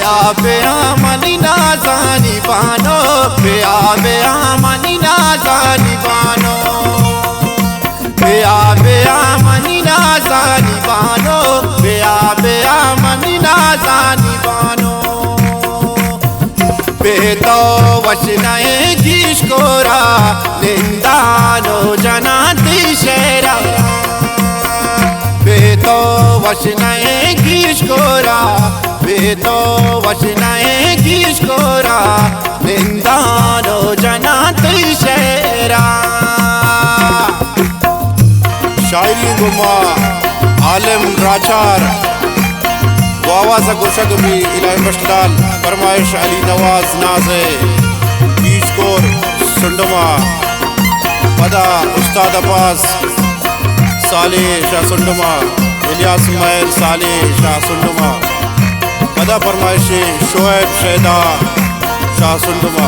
बेया मनी नाजानी बानो बेया मनी नाजानी बानो बेया मनी नाजानी बानो बेया मनी नाजानी बानो बेतो वचनाए किशकोरा निंदानो जनाती शेरा बेतो वचनाए किशकोरा बेतो वचनाए किशकोरा निंदानो जनाती शेरा शायरी गुमा आलम राचार वावाजा गुरशद भी इलाही मशलाल फरमाइश अली नवाज नाज़े बीचकोर सुंडमा पदा उस्ताद अब्बास साले शाह सुंडमा इलियास मैर साले शाह सुंडमा पदा फरमाइश शोएब शैदा शाह सुंडमा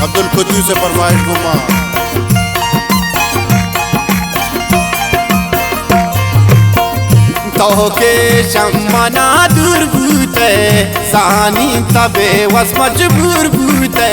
अब्दुल कुद्दूस से फरमाइश गुमा तोके शम्मना दूर भूते सानी तबे वस मजबूर भूते